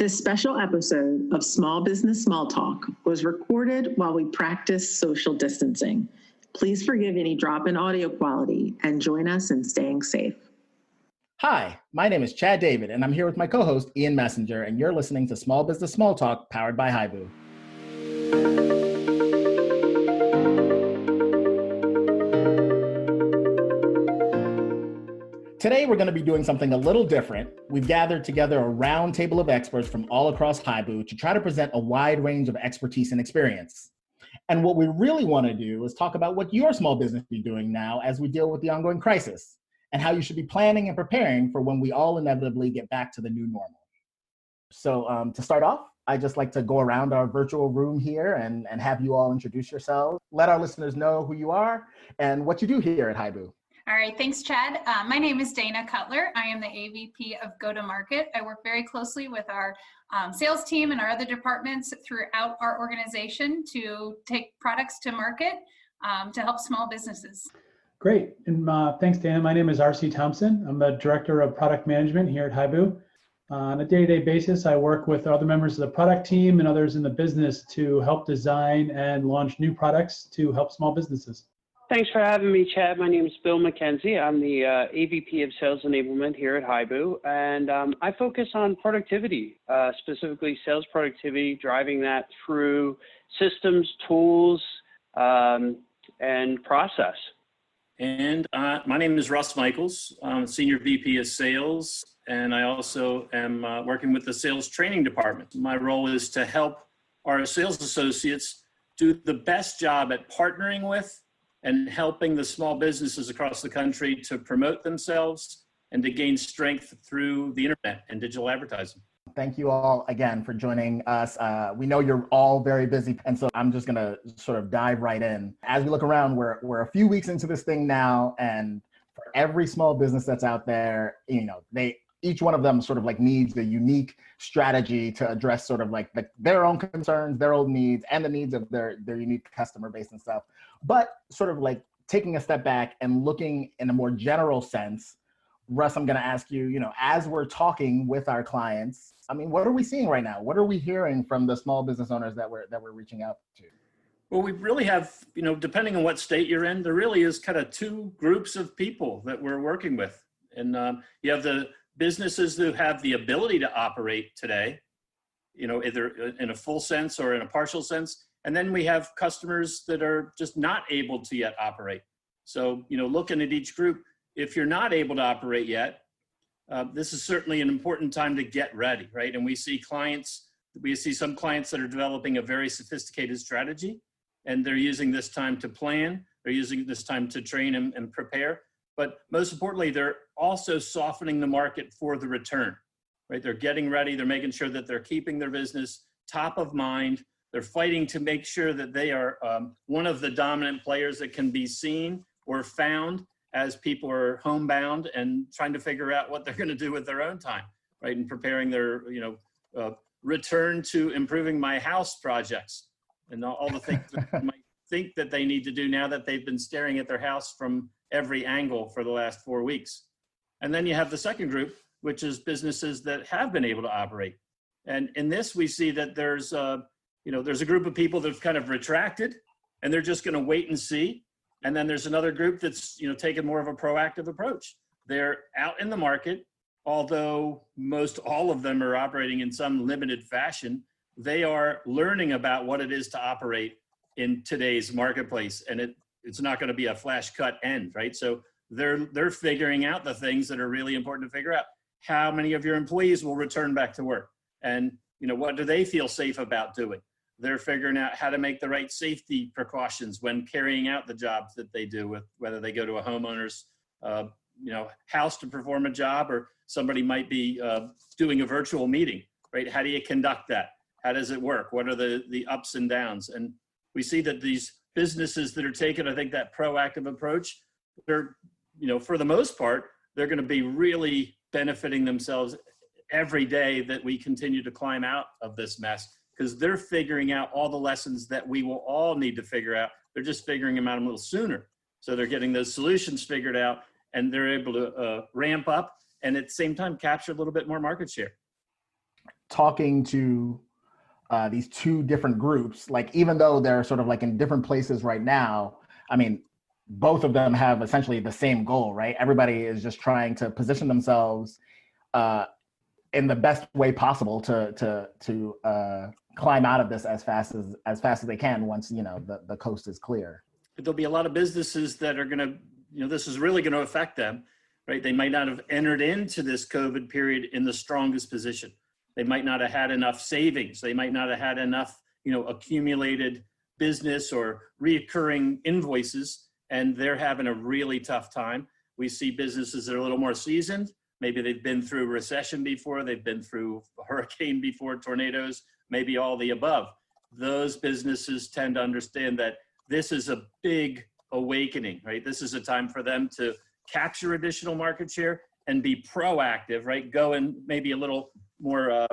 This special episode of Small Business Small Talk was recorded while we practiced social distancing. Please forgive any drop in audio quality and join us in staying safe. Hi, my name is Chad David, and I'm here with my co-host, Ian Messenger, and you're listening to Small Business Small Talk, powered by Hibu. Today, we're going to be doing something a little different. We've gathered together a roundtable of experts from all across Hibu to try to present a wide range of expertise and experience. And what we really want to do is talk about what your small business be doing now as we deal with the ongoing crisis, and how you should be planning and preparing for when we all inevitably get back to the new normal. So to start off, I'd just like to go around our virtual room here and have you all introduce yourselves. Let our listeners know who you are and what you do here at Hibu. All right, thanks, Chad. My name is Dana Cutler. I am the AVP of Go-to-Market. I work very closely with our sales team and our other departments throughout our organization to take products to market to help small businesses. Great, and thanks, Dana. My name is R.C. Thompson. I'm the Director of Product Management here at Hibu. On a day-to-day basis, I work with other members of the product team and others in the business to help design and launch new products to help small businesses. Thanks for having me, Chad. My name is Bill McKenzie. I'm the AVP of Sales Enablement here at Hibu, and I focus on productivity, specifically sales productivity, driving that through systems, tools, and process. And my name is Russ Michaels. I'm Senior VP of Sales, and I also am working with the Sales Training Department. My role is to help our sales associates do the best job at partnering with and helping the small businesses across the country to promote themselves and to gain strength through the internet and digital advertising. Thank you all again for joining us. We know you're all very busy, and so I'm just gonna sort of dive right in. As we look around, we're a few weeks into this thing now, and for every small business that's out there, each one of them sort of like needs a unique strategy to address sort of like their own concerns, their own needs, and the needs of their unique customer base and stuff. But sort of like taking a step back and looking in a more general sense, Russ, I'm going to ask you, as we're talking with our clients, what are we seeing right now? What are we hearing from the small business owners that we're reaching out to? Well, we really have, depending on what state you're in, there really is kind of two groups of people that we're working with. And you have the businesses who have the ability to operate today, either in a full sense or in a partial sense. And then we have customers that are just not able to yet operate. So, looking at each group, if you're not able to operate yet, this is certainly an important time to get ready, right? And we see some clients that are developing a very sophisticated strategy, and they're using this time to plan, they're using this time to train and prepare. But most importantly, they're also softening the market for the return, right? They're getting ready, they're making sure that they're keeping their business top of mind. They're fighting to make sure that they are one of the dominant players that can be seen or found as people are homebound and trying to figure out what they're going to do with their own time, right? And preparing their, return to improving my house projects and all the things that they might think that they need to do now that they've been staring at their house from every angle for the last 4 weeks. And then you have the second group, which is businesses that have been able to operate. And in this, we see that there's a group of people that have kind of retracted and they're just going to wait and see. And then there's another group that's, taken more of a proactive approach. They're out in the market, although most all of them are operating in some limited fashion. They are learning about what it is to operate in today's marketplace. And it's not going to be a flash cut end, right? So they're figuring out the things that are really important to figure out. How many of your employees will return back to work? And, what do they feel safe about doing? They're figuring out how to make the right safety precautions when carrying out the jobs that they do, with whether they go to a homeowner's, house to perform a job, or somebody might be doing a virtual meeting, right? How do you conduct that? How does it work? What are the ups and downs? And we see that these businesses that are taking, I think, that proactive approach, they're, for the most part, they're going to be really benefiting themselves every day that we continue to climb out of this mess, because they're figuring out all the lessons that we will all need to figure out. They're just figuring them out a little sooner. So they're getting those solutions figured out, and they're able to ramp up and at the same time capture a little bit more market share. talking to these two different groups, like even though they're sort of like in different places right now, I mean, both of them have essentially the same goal, right? Everybody is just trying to position themselves in the best way possible to climb out of this as fast as they can once the coast is clear. But there'll be a lot of businesses that are going to, this is really going to affect them, right? They might not have entered into this COVID period in the strongest position. They might not have had enough savings. They might not have had enough, accumulated business or reoccurring invoices, and they're having a really tough time. We see businesses that are a little more seasoned. Maybe they've been through recession before, they've been through a hurricane before, tornadoes, maybe all the above. Those businesses tend to understand that this is a big awakening, right? This is a time for them to capture additional market share and be proactive, right? Go and maybe a little more,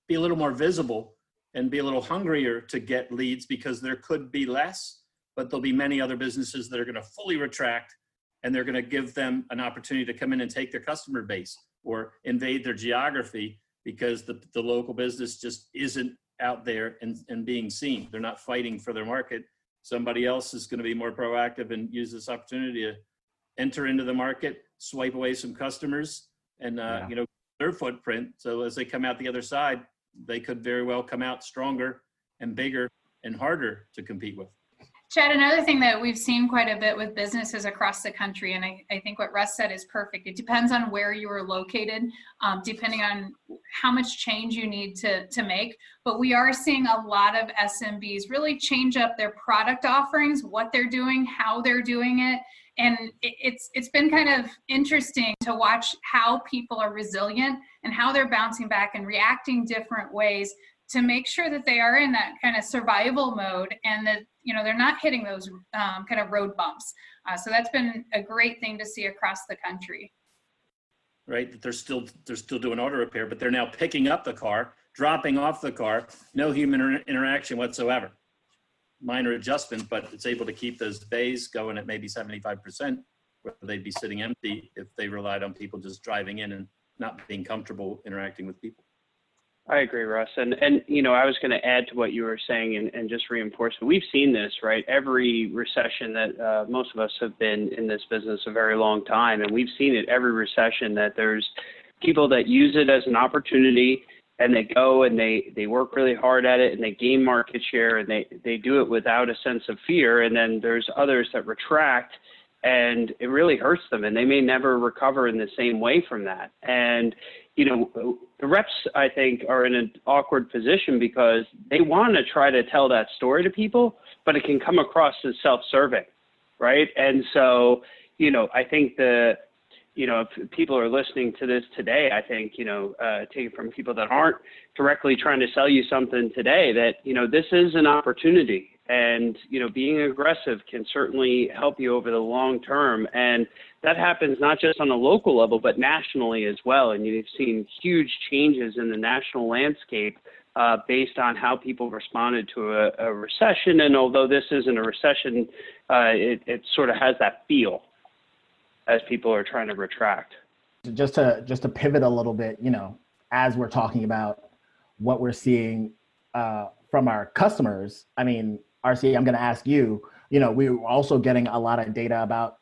be a little more visible and be a little hungrier to get leads, because there could be less, but there'll be many other businesses that are going to fully retract, and they're going to give them an opportunity to come in and take their customer base or invade their geography, because the local business just isn't out there and being seen. They're not fighting for their market. Somebody else is going to be more proactive and use this opportunity to enter into the market, swipe away some customers, and their footprint. So as they come out the other side, they could very well come out stronger and bigger and harder to compete with. Chad, another thing that we've seen quite a bit with businesses across the country, and I think what Russ said is perfect. It depends on where you are located, depending on how much change you need to make. But we are seeing a lot of SMBs really change up their product offerings, what they're doing, how they're doing it. And it's been kind of interesting to watch how people are resilient and how they're bouncing back and reacting different ways to make sure that they are in that kind of survival mode, and that they're not hitting those kind of road bumps. So that's been a great thing to see across the country. Right, that they're still doing auto repair, but they're now picking up the car, dropping off the car, no human interaction whatsoever. Minor adjustment, but it's able to keep those bays going at maybe 75%, where they'd be sitting empty if they relied on people just driving in and not being comfortable interacting with people. I agree, Russ. And I was going to add to what you were saying and just reinforce it. We've seen this, right? Every recession that most of us have been in this business a very long time. And we've seen it every recession, that there's people that use it as an opportunity, and they go and they work really hard at it, and they gain market share, and they do it without a sense of fear. And then there's others that retract, and it really hurts them, and they may never recover in the same way from that. And the reps, I think, are in an awkward position because they want to try to tell that story to people, but it can come across as self-serving, right? And so, I think if people are listening to this today, I think, take it from people that aren't directly trying to sell you something today, that, this is an opportunity. And, being aggressive can certainly help you over the long term. And that happens not just on a local level, but nationally as well. And you've seen huge changes in the national landscape based on how people responded to a recession. And although this isn't a recession, it sort of has that feel as people are trying to retract. Just to pivot a little bit, as we're talking about what we're seeing from our customers, I mean, RC, I'm going to ask you, we're also getting a lot of data about,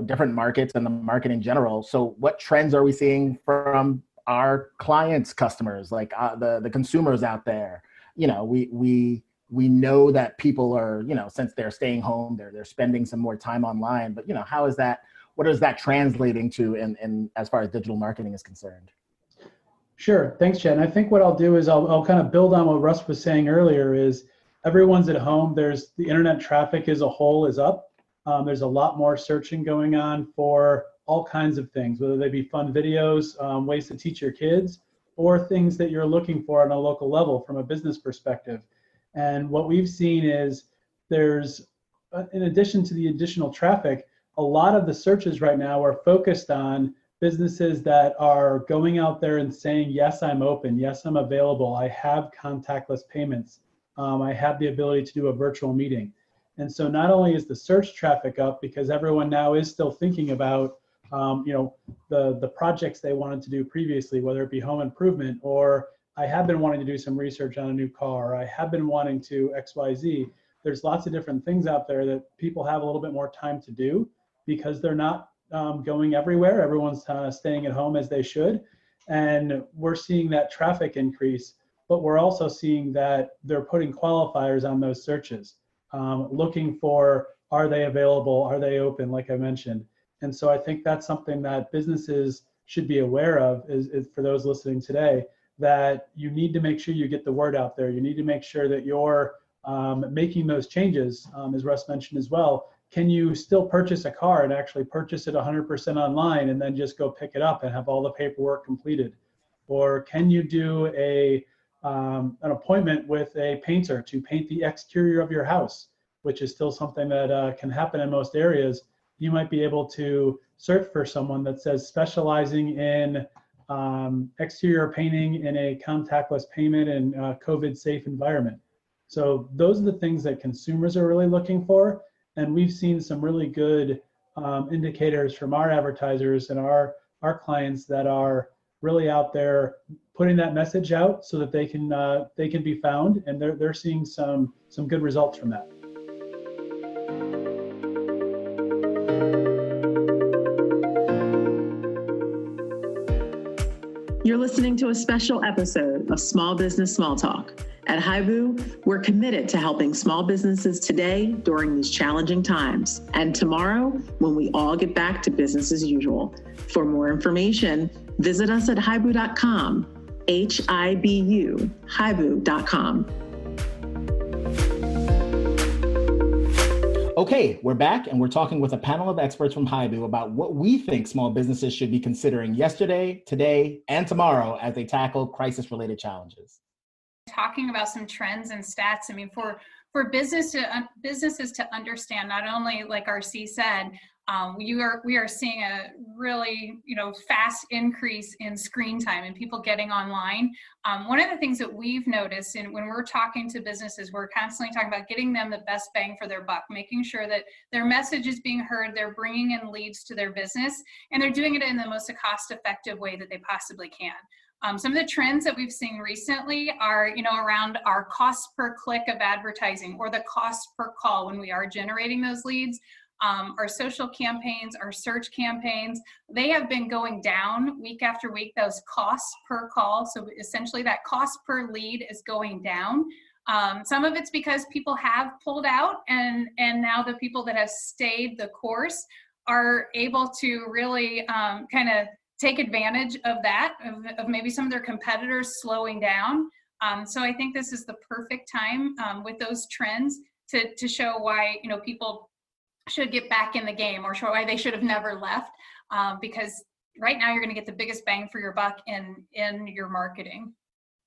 different markets and the market in general. So what trends are we seeing from our clients' customers, like the consumers out there? We know that people are, since they're staying home, they're spending some more time online, but, how is that? What is that translating to in as far as digital marketing is concerned? Sure. Thanks, Chad. And I think what I'll do is I'll kind of build on what Russ was saying earlier. Is everyone's at home. The internet traffic as a whole is up. There's a lot more searching going on for all kinds of things, whether they be fun videos, ways to teach your kids, or things that you're looking for on a local level from a business perspective. And what we've seen is there's, in addition to the additional traffic, a lot of the searches right now are focused on businesses that are going out there and saying, yes, I'm open. Yes, I'm available. I have contactless payments. I have the ability to do a virtual meeting. And so not only is the search traffic up, because everyone now is still thinking about the projects they wanted to do previously, whether it be home improvement or I have been wanting to do some research on a new car, or I have been wanting to XYZ. There's lots of different things out there that people have a little bit more time to do because they're not going everywhere. Everyone's staying at home as they should. And we're seeing that traffic increase, but we're also seeing that they're putting qualifiers on those searches, looking for, are they available? Are they open? Like I mentioned. And so I think that's something that businesses should be aware of is for those listening today, that you need to make sure you get the word out there. You need to make sure that you're making those changes, as Russ mentioned as well. Can you still purchase a car and actually purchase it 100% online and then just go pick it up and have all the paperwork completed? Or can you do an appointment with a painter to paint the exterior of your house, which is still something that can happen in most areas? You might be able to search for someone that says specializing in exterior painting in a contactless payment and COVID safe environment. So those are the things that consumers are really looking for. And we've seen some really good indicators from our advertisers and our clients that are really out there putting that message out so that they can be found, and they're seeing some good results from that. You're listening to a special episode of Small Business Small Talk. At Hibu, we're committed to helping small businesses today during these challenging times, and tomorrow when we all get back to business as usual. For more information, visit us at hibu.com, Hibu, hibu.com. Okay, we're back and we're talking with a panel of experts from Hibu about what we think small businesses should be considering yesterday, today, and tomorrow as they tackle crisis-related challenges. Talking about some trends and stats. I mean, for businesses to understand, not only like RC said, we are seeing a really fast increase in screen time and people getting online. One of the things that we've noticed, and when we're talking to businesses, we're constantly talking about getting them the best bang for their buck, making sure that their message is being heard, they're bringing in leads to their business, and they're doing it in the most cost-effective way that they possibly can. Some of the trends that we've seen recently are, around our cost per click of advertising or the cost per call when we are generating those leads. Our social campaigns, our search campaigns, they have been going down week after week, those costs per call. So essentially that cost per lead is going down. Some of it's because people have pulled out and now the people that have stayed the course are able to really kind of take advantage of that, of maybe some of their competitors slowing down. So I think this is the perfect time with those trends to show why people should get back in the game, or show why they should have never left, because right now you're going to get the biggest bang for your buck in your marketing.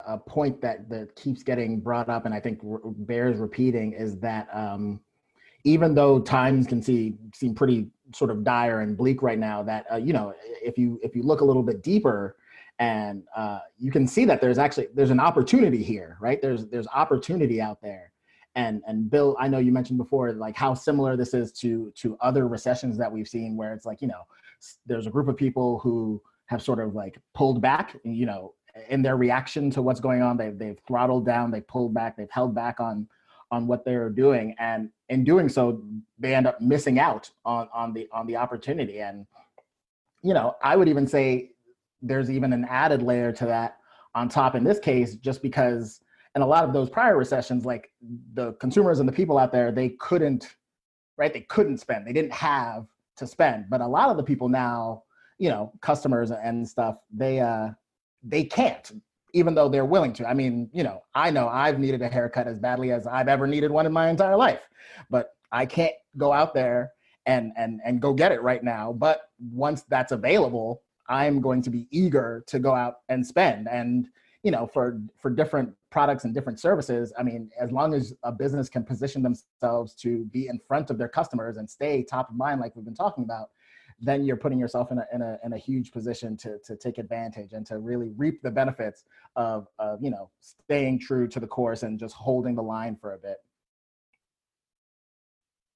A point that keeps getting brought up and I think bears repeating is that even though times can seem pretty sort of dire and bleak right now, that if you look a little bit deeper, and you can see that there's an opportunity here, right? There's opportunity out there. And Bill, I know you mentioned before like how similar this is to other recessions that we've seen, where it's like there's a group of people who have sort of like pulled back, in their reaction to what's going on. They've throttled down, they pulled back, they've held back on what they're doing, and in doing so they end up missing out on the opportunity. And I would even say there's even an added layer to that on top in this case, just because in a lot of those prior recessions, like the consumers and the people out there, they couldn't spend, they didn't have to spend. But a lot of the people now, customers and stuff, they can't, even though they're willing to. I mean, I know I've needed a haircut as badly as I've ever needed one in my entire life, but I can't go out there and go get it right now. But once that's available, I'm going to be eager to go out and spend. And, for different products and different services, I mean, as long as a business can position themselves to be in front of their customers and stay top of mind, like we've been talking about, then you're putting yourself in a huge position to take advantage and to really reap the benefits of staying true to the course and just holding the line for a bit.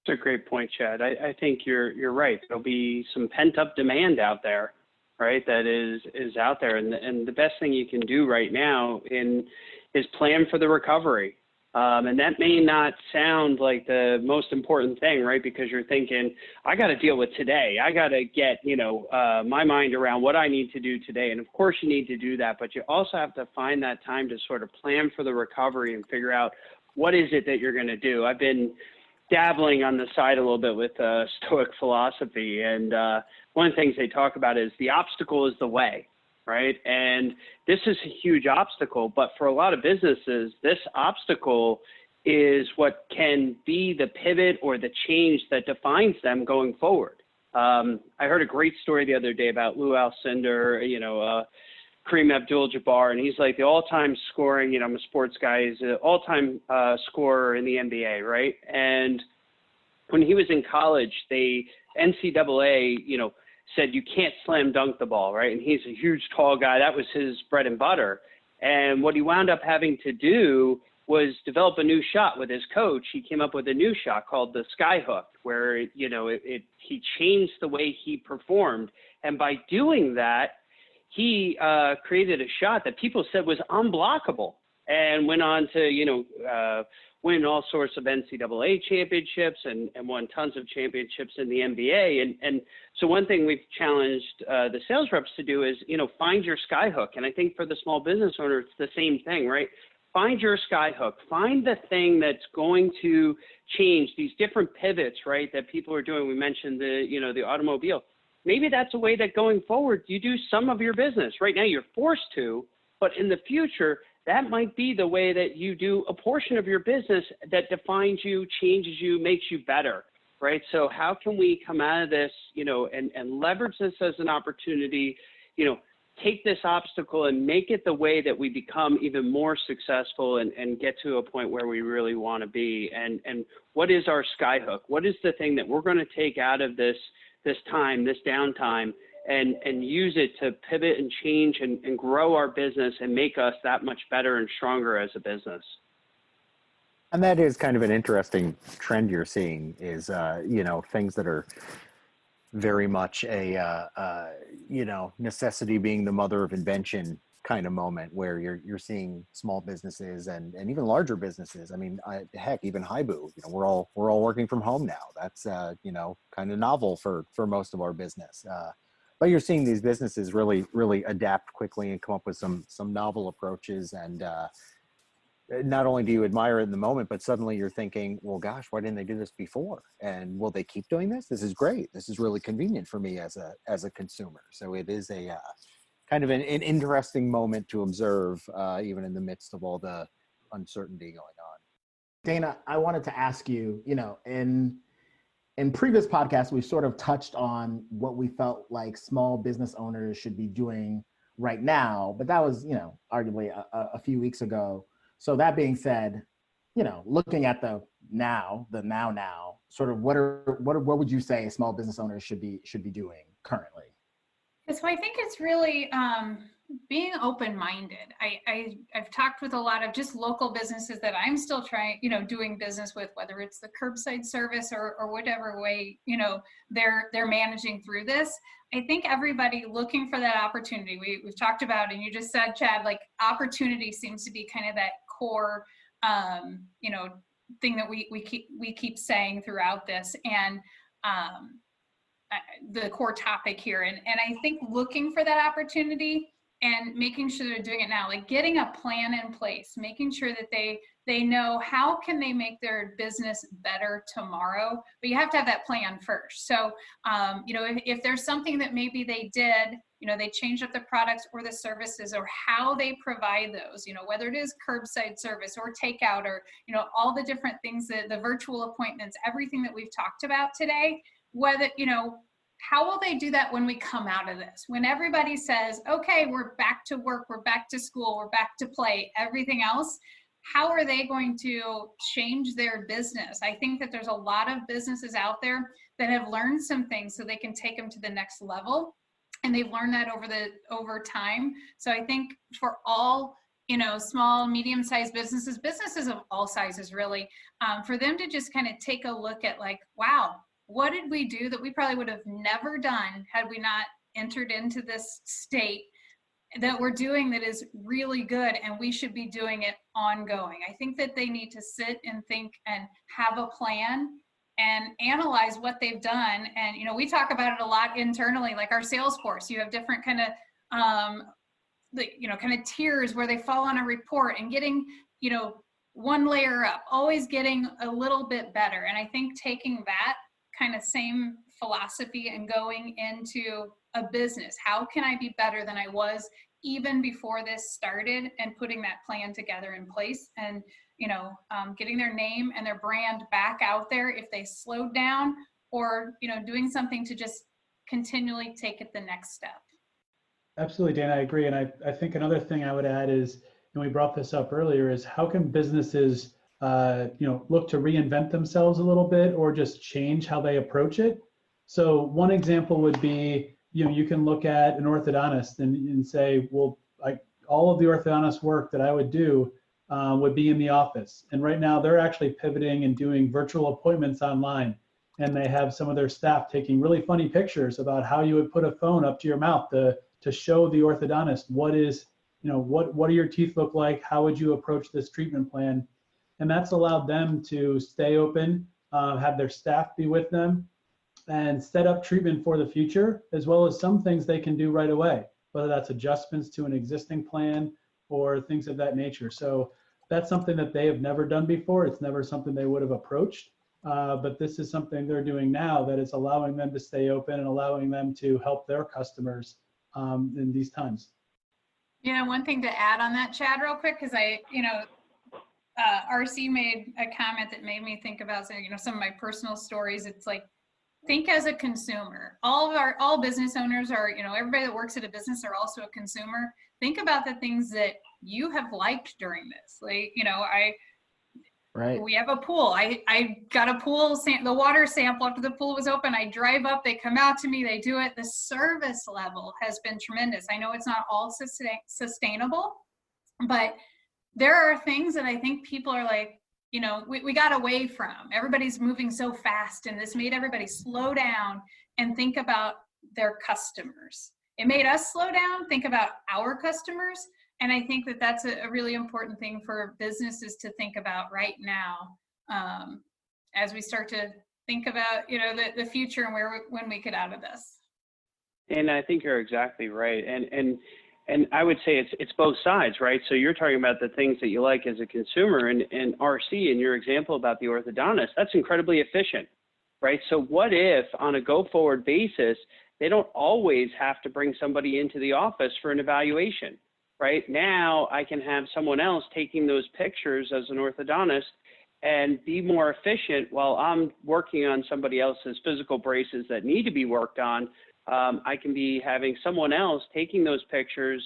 That's a great point, Chad. I think you're right. There'll be some pent up demand out there right, that is out there. And the best thing you can do right now is plan for the recovery. And that may not sound like the most important thing, right? Because you're thinking, I got to deal with today. I got to get, my mind around what I need to do today. And of course you need to do that, but you also have to find that time to sort of plan for the recovery and figure out what is it that you're going to do. I've been dabbling on the side a little bit with Stoic philosophy. And one of the things they talk about is the obstacle is the way. Right. And this is a huge obstacle, but for a lot of businesses, this obstacle is what can be the pivot or the change that defines them going forward. I heard a great story the other day about Lou Alcindor, Kareem Abdul-Jabbar, and he's like the all-time scoring, I'm a sports guy, he's an all-time scorer in the NBA, right? And when he was in college, NCAA, said you can't slam dunk the ball, right? And he's a huge, tall guy. That was his bread and butter. And what he wound up having to do was develop a new shot with his coach. He came up with a new shot called the Skyhook, where, he changed the way he performed. And by doing that, he created a shot that people said was unblockable and went on to, win all sorts of NCAA championships and won tons of championships in the NBA. And so one thing we've challenged the sales reps to do is, find your Skyhook. And I think for the small business owner, it's the same thing, right? Find your Skyhook. Find the thing that's going to change these different pivots, right, that people are doing. We mentioned the automobile. Maybe that's a way that going forward, you do some of your business. Right now you're forced to, but in the future, that might be the way that you do a portion of your business that defines you, changes you, makes you better, right? So how can we come out of this, and leverage this as an opportunity, take this obstacle and make it the way that we become even more successful and get to a point where we really want to be? And what is our Skyhook? What is the thing that we're going to take out of this time, this downtime, and use it to pivot and change and grow our business and make us that much better and stronger as a business? And that is kind of an interesting trend you're seeing is, things that are very much a, necessity being the mother of invention kind of moment where you're seeing small businesses and even larger businesses. I mean, heck, even Hibu, we're all working from home now. That's, kind of novel for most of our business. But you're seeing these businesses really, really adapt quickly and come up with some novel approaches. And not only do you admire it in the moment, but suddenly you're thinking, well, gosh, why didn't they do this before? And will they keep doing this? This is great. This is really convenient for me as a consumer. So it is a kind of an interesting moment to observe, even in the midst of all the uncertainty going on. Dana, I wanted to ask you, in previous podcasts, we sort of touched on what we felt like small business owners should be doing right now, but that was, arguably a few weeks ago. So that being said, looking at the now, sort of what would you say small business owners should be doing currently? So I think it's really being open-minded. I've talked with a lot of just local businesses that I'm still trying, doing business with, whether it's the curbside service or whatever way, they're managing through this. I think everybody looking for that opportunity. We've talked about, and you just said, Chad, like opportunity seems to be kind of that core, thing that we keep saying throughout this, and the core topic here. And I think looking for that opportunity and making sure they're doing it now, like getting a plan in place, making sure that they know how can they make their business better tomorrow, but you have to have that plan first. So, if there's something that maybe they did, they changed up the products or the services or how they provide those, whether it is curbside service or takeout or, all the different things, the virtual appointments, everything that we've talked about today, whether, how will they do that when we come out of this? When everybody says, okay, we're back to work, we're back to school, we're back to play, everything else, how are they going to change their business? I think that there's a lot of businesses out there that have learned some things so they can take them to the next level. And they've learned that over time. So I think for all, small, medium-sized businesses of all sizes really, for them to just kind of take a look at like, wow, what did we do that we probably would have never done had we not entered into this state that we're doing that is really good, and we should be doing it ongoing. I think that they need to sit and think and have a plan and analyze what they've done. And, we talk about it a lot internally, like our sales force. You have different kind of, kind of tiers where they fall on a report, and getting, one layer up, always getting a little bit better. And I think taking that kind of same philosophy and going into a business, how can I be better than I was even before this started, and putting that plan together in place, and getting their name and their brand back out there if they slowed down, or doing something to just continually take it the next step. Absolutely, Dan, I agree. And I think another thing I would add is, and we brought this up earlier, is how can businesses look to reinvent themselves a little bit, or just change how they approach it. So one example would be, you can look at an orthodontist and say, well, all of the orthodontist work that I would do would be in the office. And right now they're actually pivoting and doing virtual appointments online. And they have some of their staff taking really funny pictures about how you would put a phone up to your mouth to show the orthodontist what do your teeth look like? How would you approach this treatment plan? And that's allowed them to stay open, have their staff be with them, and set up treatment for the future, as well as some things they can do right away, whether that's adjustments to an existing plan or things of that nature. So that's something that they have never done before. It's never something they would have approached, but this is something they're doing now that is allowing them to stay open and allowing them to help their customers in these times. One thing to add on that, Chad, real quick, because RC made a comment that made me think about some of my personal stories. It's like, think as a consumer. All business owners are, everybody that works at a business are also a consumer. Think about the things that you have liked during this. Like, right. We have a pool. I got a pool, the water sample after the pool was open. I drive up, they come out to me, they do it. The service level has been tremendous. I know it's not all sustainable, but there are things that I think people are like, we got away from. Everybody's moving so fast, and this made everybody slow down and think about their customers. It made us slow down, think about our customers. And I think that that's a really important thing for businesses to think about right now, as we start to think about, the future and when we get out of this. And I think you're exactly right. And I would say it's both sides, right? So you're talking about the things that you like as a consumer, and RC, in your example about the orthodontist, that's incredibly efficient, right? So what if on a go-forward basis, they don't always have to bring somebody into the office for an evaluation, right? Now I can have someone else taking those pictures as an orthodontist and be more efficient while I'm working on somebody else's physical braces that need to be worked on. I can be having someone else taking those pictures,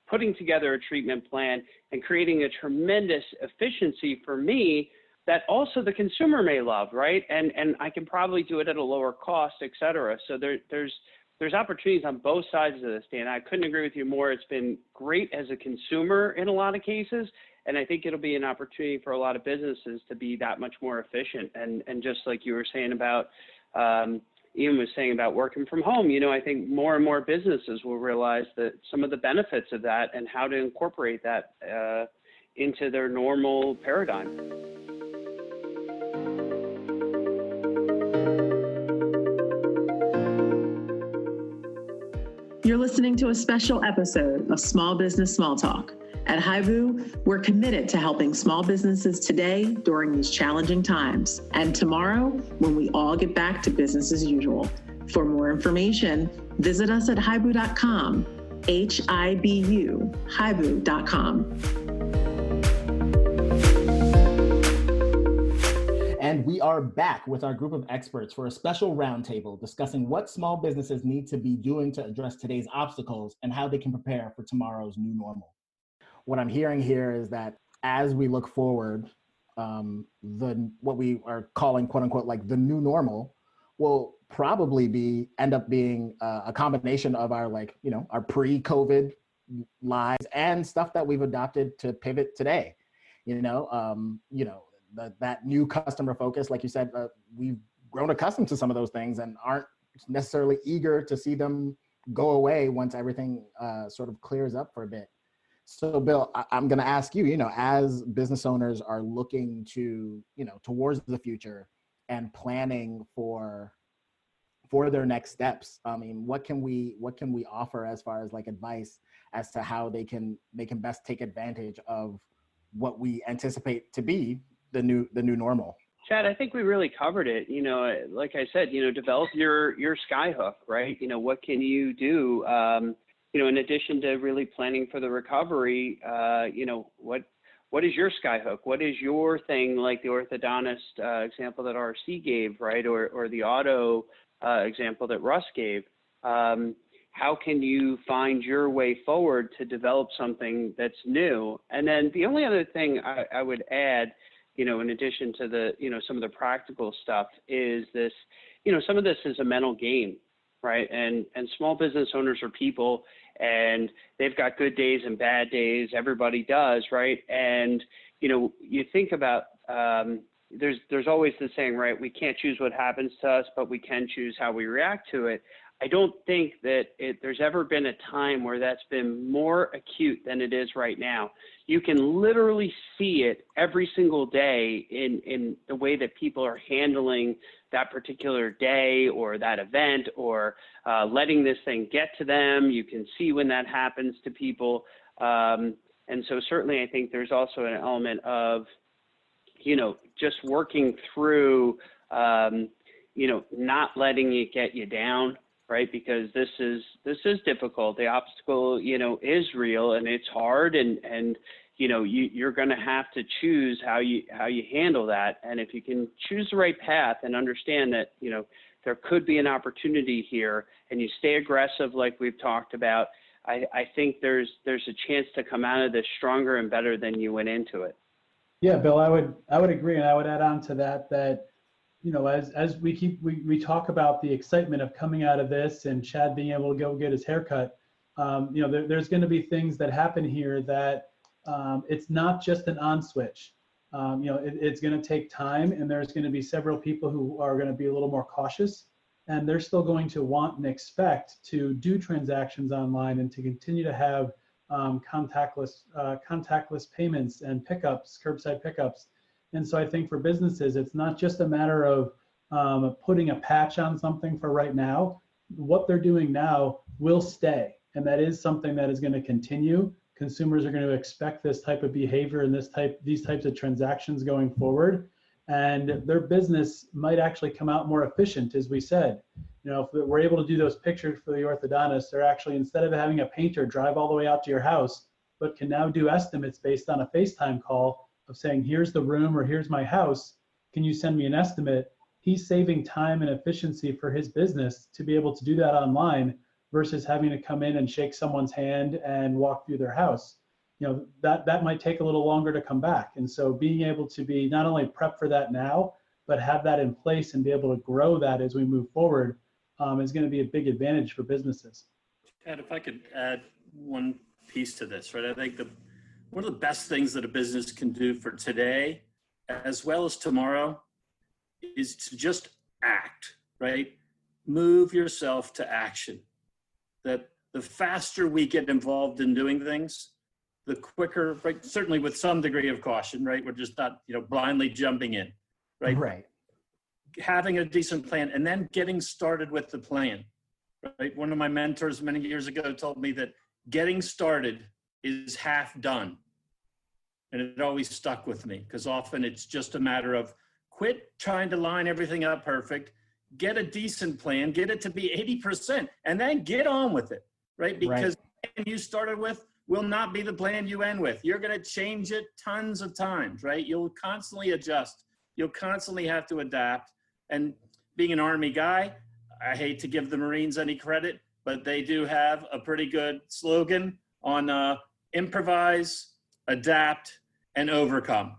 putting together a treatment plan, and creating a tremendous efficiency for me that also the consumer may love, right? And I can probably do it at a lower cost, et cetera. So there's opportunities on both sides of this, Dan. I couldn't agree with you more. It's been great as a consumer in a lot of cases, and I think it'll be an opportunity for a lot of businesses to be that much more efficient. And just like you were saying about, Ian was saying about working from home, I think more and more businesses will realize that some of the benefits of that and how to incorporate that into their normal paradigm. You're listening to a special episode of Small Business Small Talk. At Hibu, we're committed to helping small businesses today during these challenging times, and tomorrow when we all get back to business as usual. For more information, visit us at hibu.com, Hibu, hibu.com. And we are back with our group of experts for a special roundtable discussing what small businesses need to be doing to address today's obstacles and how they can prepare for tomorrow's new normal. What I'm hearing here is that as we look forward, what we are calling, quote unquote, like the new normal will probably end up being a combination of our our pre-COVID lives and stuff that we've adopted to pivot today. That new customer focus, like you said, we've grown accustomed to some of those things and aren't necessarily eager to see them go away once everything sort of clears up for a bit. So Bill, I'm going to ask you, as business owners are looking to, towards the future and planning for their next steps, I mean, what can we offer as far as like advice as to how they can best take advantage of what we anticipate to be the new normal? Chad, I think we really covered it. Like I said, develop your Skyhook, right? What can you do? In addition to really planning for the recovery, what is your Skyhook? What is your thing, like the orthodontist example that RC gave, right? Or the auto example that Russ gave. How can you find your way forward to develop something that's new? And then the only other thing I would add, in addition to the, some of the practical stuff is this, some of this is a mental game, right? And small business owners are people, and they've got good days and bad days. Everybody does, right? And, you think about, there's always the saying, right? We can't choose what happens to us, but we can choose how we react to it. I don't think that there's ever been a time where that's been more acute than it is right now. You can literally see it every single day in the way that people are handling that particular day or that event, or letting this thing get to them. You can see when that happens to people. And so certainly I think there's also an element of, just working through, not letting it get you down, right? Because this is difficult. The obstacle, is real, and it's hard, and you're going to have to choose how you handle that. And if you can choose the right path and understand that, there could be an opportunity here, and you stay aggressive like we've talked about, I think there's a chance to come out of this stronger and better than you went into it. Yeah, Bill, I would agree, and I would add on to that as we talk about the excitement of coming out of this and Chad being able to go get his haircut, there's going to be things that happen here that it's not just an on switch. It's going to take time, and there's going to be several people who are going to be a little more cautious, and they're still going to want and expect to do transactions online and to continue to have contactless payments and pickups, curbside pickups. And so I think for businesses, it's not just a matter of putting a patch on something for right now. What they're doing now will stay, and that is something that is going to continue. Consumers are going to expect this type of behavior and these types of transactions going forward, and their business might actually come out more efficient, as we said. If we're able to do those pictures for the orthodontist, they're actually, instead of having a painter drive all the way out to your house, but can now do estimates based on a FaceTime call of saying, here's the room or here's my house, can you send me an estimate? He's saving time and efficiency for his business to be able to do that online versus having to come in and shake someone's hand and walk through their house. That might take a little longer to come back. And so being able to be not only prep for that now, but have that in place and be able to grow that as we move forward is going to be a big advantage for businesses. And if I could add one piece to this, right? I think one of the best things that a business can do for today, as well as tomorrow, is to just act, right? Move yourself to action. That the faster we get involved in doing things, the quicker, right? Certainly with some degree of caution, right? We're just not, blindly jumping in, right? Right. Having a decent plan and then getting started with the plan, right? One of my mentors many years ago told me that getting started is half done. And it always stuck with me, because often it's just a matter of quit trying to line everything up perfect, get a decent plan, get it to be 80%, and then get on with it, right? Because the plan you started with will not be the plan you end with. You're going to change it tons of times, right? You'll constantly adjust. You'll constantly have to adapt. And being an Army guy, I hate to give the Marines any credit, but they do have a pretty good slogan on improvise, adapt, and overcome,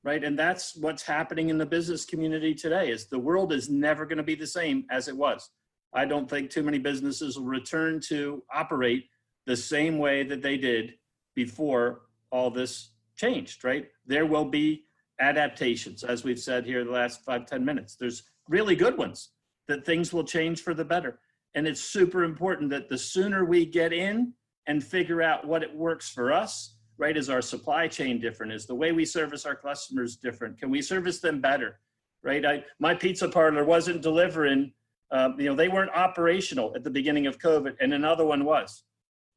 right? And that's what's happening in the business community today. Is the world is never going to be the same as it was. I don't think too many businesses will return to operate the same way that they did before all this changed, right? There will be adaptations, as we've said here the last 5-10 minutes. There's really good ones, that things will change for the better. And it's super important that the sooner we get in and figure out what it works for us, right? Is our supply chain different? Is the way we service our customers different? Can we service them better, right? My pizza parlor wasn't delivering, they weren't operational at the beginning of COVID, and another one was.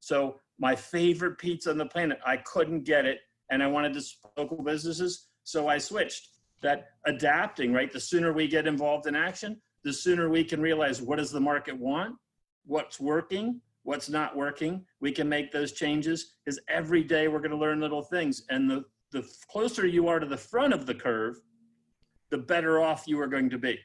So my favorite pizza on the planet, I couldn't get it, and I wanted to support local businesses, so I switched. That adapting, right? The sooner we get involved in action, the sooner we can realize what does the market want, what's working, what's not working. We can make those changes, because every day we're going to learn little things. And the closer you are to the front of the curve, the better off you are going to be.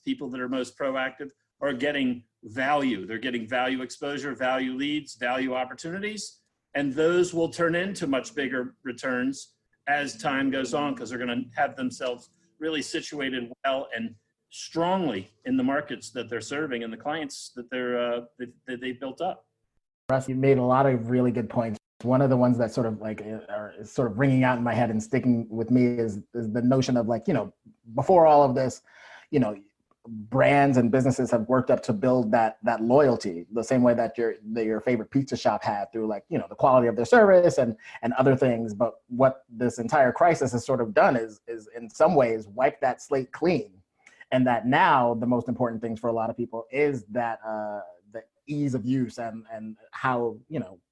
People that are most proactive are getting value. They're getting value exposure, value leads, value opportunities, and those will turn into much bigger returns as time goes on, because they're going to have themselves really situated well and strongly in the markets that they're serving and the clients that they've built up. Russ, you made a lot of really good points. One of the ones that sort of like is sort of ringing out in my head and sticking with me is the notion of, like, before all of this, brands and businesses have worked up to build that loyalty the same way that your favorite pizza shop had, through, like, the quality of their service and other things. But what this entire crisis has sort of done is in some ways wipe that slate clean. And that now the most important things for a lot of people is that the ease of use and how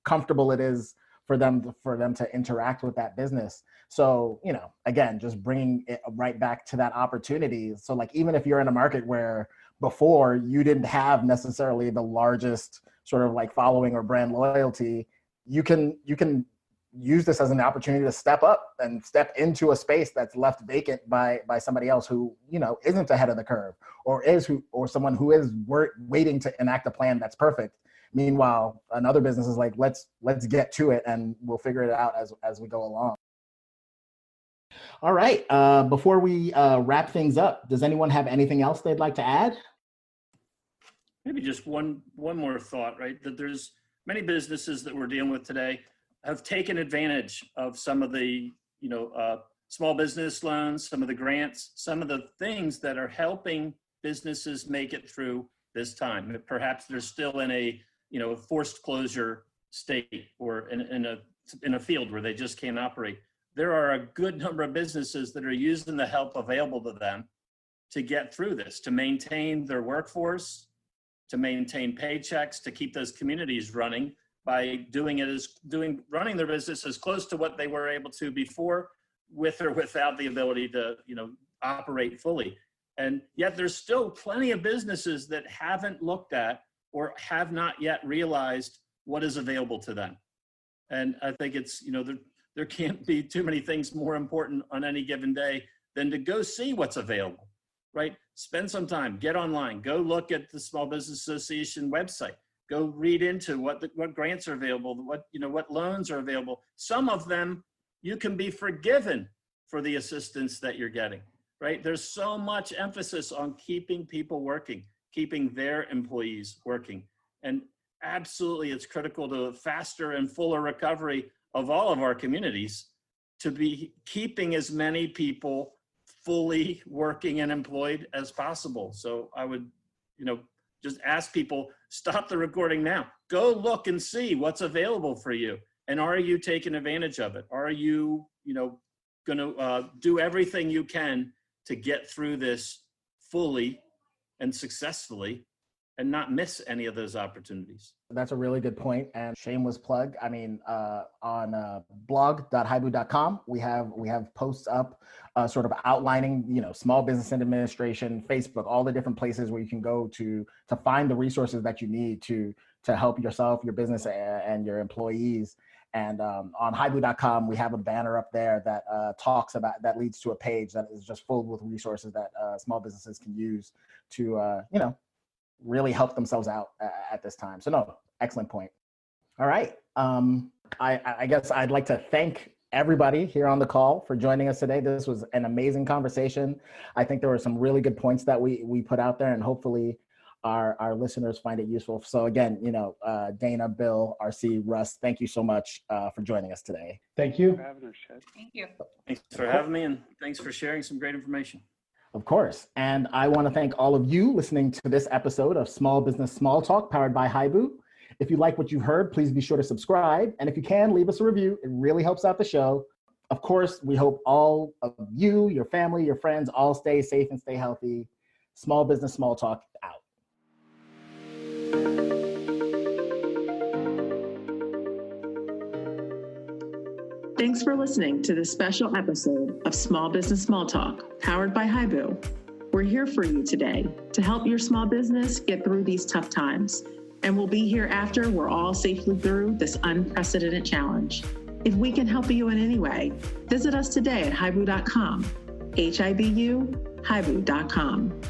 comfortable it is for them to interact with that business. So, again, just bringing it right back to that opportunity. So, like, even if you're in a market where before you didn't have necessarily the largest sort of like following or brand loyalty, you can use this as an opportunity to step up and step into a space that's left vacant by somebody else who, isn't ahead of the curve, or someone who is waiting to enact a plan that's perfect. Meanwhile, another business is like, let's get to it, and we'll figure it out as we go along. All right. Before we wrap things up, does anyone have anything else they'd like to add? Maybe just one more thought, right? That there's many businesses that we're dealing with today have taken advantage of some of the, small business loans, some of the grants, some of the things that are helping businesses make it through this time. Perhaps they're still in a, forced closure state, or in a field where they just can't operate. There are a good number of businesses that are using the help available to them to get through this, to maintain their workforce, to maintain paychecks, to keep those communities running by running their business as close to what they were able to before, with or without the ability to, operate fully. And yet there's still plenty of businesses that haven't looked at or have not yet realized what is available to them. And I think it's, there can't be too many things more important on any given day than to go see what's available, right? Spend some time, get online, go look at the Small Business Association website, go read into what grants are available, what loans are available. Some of them you can be forgiven for the assistance that you're getting, right? There's so much emphasis on keeping people working, keeping their employees working. And absolutely, it's critical to a faster and fuller recovery of all of our communities to be keeping as many people fully working and employed as possible. So I would, just ask people, stop the recording now. Go look and see what's available for you. And are you taking advantage of it? Are you, going to do everything you can to get through this fully and successfully and not miss any of those opportunities? That's a really good point, and shameless plug. I mean, on blog.hibu.com, we have posts up sort of outlining, small business administration, Facebook, all the different places where you can go to find the resources that you need to help yourself, your business, and your employees. And on hibu.com, we have a banner up there that leads to a page that is just full with resources that small businesses can use to, really help themselves out at this time. So no, excellent point. All right. I guess I'd like to thank everybody here on the call for joining us today. This was an amazing conversation. I think there were some really good points that we put out there, and hopefully our listeners find it useful. So again, Dana, Bill, RC, Russ, thank you so much for joining us today. Thank you. Thank you. Thanks for having me, and thanks for sharing some great information. Of course. And I want to thank all of you listening to this episode of Small Business Small Talk powered by Hibu. If you like what you heard, please be sure to subscribe. And if you can, leave us a review. It really helps out the show. Of course, we hope all of you, your family, your friends, all stay safe and stay healthy. Small Business Small Talk out. Thanks for listening to this special episode of Small Business Small Talk, powered by Hibu. We're here for you today to help your small business get through these tough times. And we'll be here after we're all safely through this unprecedented challenge. If we can help you in any way, visit us today at hibu.com, Hibu, hibu.com.